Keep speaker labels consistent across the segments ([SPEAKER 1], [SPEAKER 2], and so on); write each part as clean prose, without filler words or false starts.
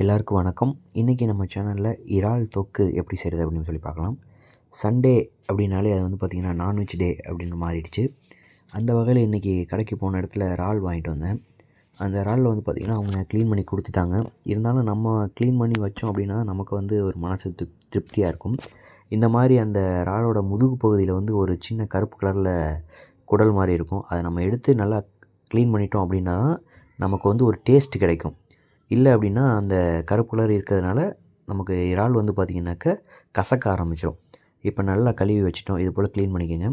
[SPEAKER 1] எல்லாருக்கும் வணக்கம். இன்றைக்கி நம்ம சேனலில் இறால் தொக்கு எப்படி செய்கிறது அப்படின்னு சொல்லி பார்க்கலாம். சண்டே அப்படின்னாலே அது வந்து பார்த்திங்கன்னா நான்வெஜ் டே அப்படின்னு மாறிடுச்சு. அந்த வகையில் இன்றைக்கி கடைக்கு போன இடத்துல இறால் வாங்கிட்டு வந்தேன். அந்த இறாலில் வந்து பார்த்திங்கன்னா அவங்க க்ளீன் பண்ணி கொடுத்துட்டாங்க. இருந்தாலும் நம்ம க்ளீன் பண்ணி வச்சோம் அப்படின்னா நமக்கு வந்து ஒரு மனசு திருப்தியாக இருக்கும். இந்த மாதிரி அந்த இறாலோட முதுகு பகுதியில் வந்து ஒரு சின்ன கருப்பு கலரில் குடல் மாதிரி இருக்கும். அதை நம்ம எடுத்து நல்லா க்ளீன் பண்ணிட்டோம் அப்படின்னா நமக்கு வந்து ஒரு டேஸ்ட் கிடைக்கும். இல்லை அப்படின்னா அந்த கருப்பு கலர் இருக்கிறதுனால நமக்கு இறால் வந்து பார்த்திங்கனாக்கா கசக்க ஆரம்பிச்சிடும். இப்போ நல்லா கழுவி வச்சுட்டோம். இது போல் க்ளீன் பண்ணிக்கோங்க.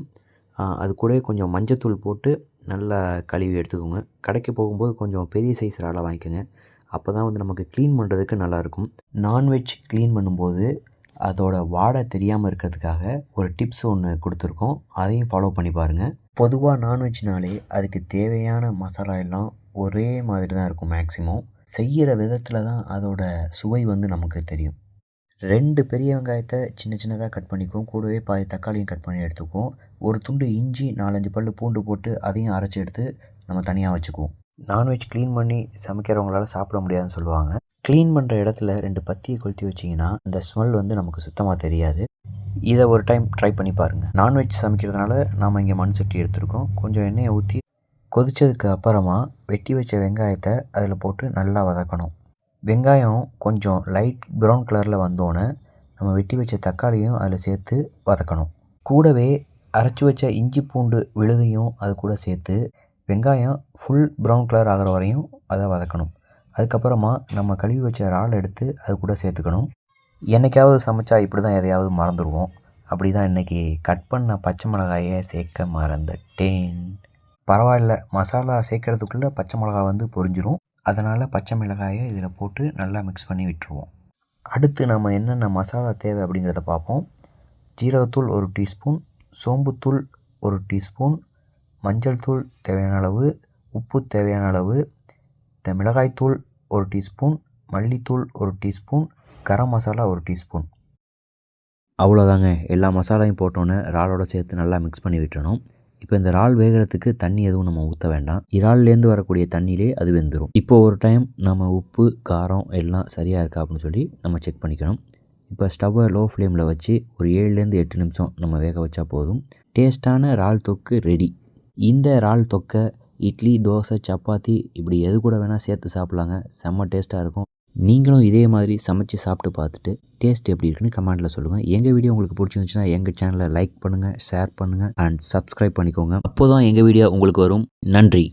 [SPEAKER 1] அது கூடவே கொஞ்சம் மஞ்சத்தூள் போட்டு நல்லா கழுவி எடுத்துக்கோங்க. கடைக்கு போகும்போது கொஞ்சம் பெரிய சைஸ் இறாலாக வாங்கிக்கோங்க. அப்போ தான் வந்து நமக்கு க்ளீன் பண்ணுறதுக்கு நல்லாயிருக்கும். நான்வெஜ் க்ளீன் பண்ணும்போது அதோட வாடை தெரியாமல் இருக்கிறதுக்காக ஒரு டிப்ஸ் ஒன்று கொடுத்துருக்கோம். அதையும் ஃபாலோ பண்ணி பாருங்கள். பொதுவாக நான்வெஜ்னாலே அதுக்கு தேவையான மசாலா எல்லாம் ஒரே மாதிரி தான் இருக்கும். மேக்ஸிமம் செய்கிற விதத்தில் தான் அதோட சுவை வந்து நமக்கு தெரியும். 2 பெரிய வெங்காயத்தை சின்ன சின்னதாக கட் பண்ணிக்குவோம். கூடவே பாதி தக்காளியும் கட் பண்ணி எடுத்துக்குவோம். ஒரு துண்டு இஞ்சி 4-5 பல் பூண்டு போட்டு அதையும் அரைச்சி எடுத்து நம்ம தனியாக வச்சுக்குவோம். நான்வெஜ் க்ளீன் பண்ணி சமைக்கிறவங்களால சாப்பிட முடியாதுன்னு சொல்லுவாங்க. க்ளீன் பண்ணுற இடத்துல 2 பத்தியை கொளுத்தி வச்சிங்கன்னா அந்த ஸ்மெல் வந்து நமக்கு சுத்தமாக தெரியாது. இதை ஒரு டைம் ட்ரை பண்ணி பாருங்கள். நான்வெஜ் சமைக்கிறதுனால நாம் இங்கே மண் சட்டி எடுத்துருக்கோம். கொஞ்சம் எண்ணெயை ஊற்றி கொதித்ததுக்கு அப்புறமா வெட்டி வச்ச வெங்காயத்தை அதில் போட்டு நல்லா வதக்கணும். வெங்காயம் கொஞ்சம் லைட் ப்ரௌன் கலரில் வந்தோடனே நம்ம வெட்டி வச்ச தக்காளியும் அதில் சேர்த்து வதக்கணும். கூடவே அரைச்சி வச்ச இஞ்சி பூண்டு விழுதையும் அது கூட சேர்த்து வெங்காயம் ஃபுல் ப்ரௌன் கலர் ஆகிற வரையும் அதை வதக்கணும். அதுக்கப்புறமா நம்ம கழுவி வச்ச இறால் எடுத்து அது கூட சேர்த்துக்கணும். என்றைக்காவது சமைச்சா இப்படி தான் எதையாவது மறந்துடுவோம். அப்படி தான் இன்றைக்கி கட் பண்ண பச்சை மிளகாயை சேர்க்க மறந்துட்டேன். பரவாயில்ல, மசாலா சேர்க்குறதுக்குள்ளே பச்சை மிளகா வந்து பொரிஞ்சிரும். அதனால் பச்சை மிளகாயை இதில் போட்டு நல்லா மிக்ஸ் பண்ணி விட்டுருவோம். அடுத்து நம்ம என்னென்ன மசாலா தேவை அப்படிங்கிறத பார்ப்போம். ஜீரகத்தூள் 1 டீஸ்பூன், சோம்புத்தூள் 1 டீஸ்பூன், மஞ்சள் தூள் தேவையான அளவு, உப்பு தேவையான அளவு, மிளகாய்த்தூள் 1 டீஸ்பூன், மல்லித்தூள் 1 டீஸ்பூன், கரம் மசாலா 1 டீஸ்பூன். அவ்வளோதாங்க. எல்லா மசாலாவையும் போட்டோன்னே இறாலோட சேர்த்து நல்லா மிக்ஸ் பண்ணி விட்டுறணும். இப்போ இந்த இறால் வேகிறதுக்கு தண்ணி எதுவும் நம்ம ஊற்ற வேண்டாம். இறால்லேருந்து வரக்கூடிய தண்ணியிலே அது வெந்துடும். இப்போது ஒரு டைம் நம்ம உப்பு காரம் எல்லாம் சரியாக இருக்கா அப்படின்னு சொல்லி நம்ம செக் பண்ணிக்கணும். இப்போ ஸ்டவ்வை லோ ஃப்ளேமில் வச்சு ஒரு 7லேருந்து 8 நிமிஷம் நம்ம வேக வச்சா போதும். டேஸ்ட்டான இறால் தொக்கு ரெடி. இந்த இறால் தொக்கை இட்லி, தோசை, சப்பாத்தி இப்படி எது கூட வேணால் சேர்த்து சாப்பிட்லாங்க. செம்ம டேஸ்ட்டாக இருக்கும். நீங்களும் இதே மாதிரி சமைச்சு சாப்பிட்டு பார்த்துட்டு டேஸ்ட் எப்படி இருக்குன்னு கமெண்ட்டில் சொல்லுங்கள். எங்கள் வீடியோ உங்களுக்கு பிடிச்சிருந்துச்சுன்னா எங்கள் சேனலை லைக் பண்ணுங்கள், ஷேர் பண்ணுங்கள் அண்ட் சப்ஸ்கிரைப் பண்ணிக்கோங்க. அப்போ தான் எங்கள் வீடியோ உங்களுக்கு வரும். நன்றி.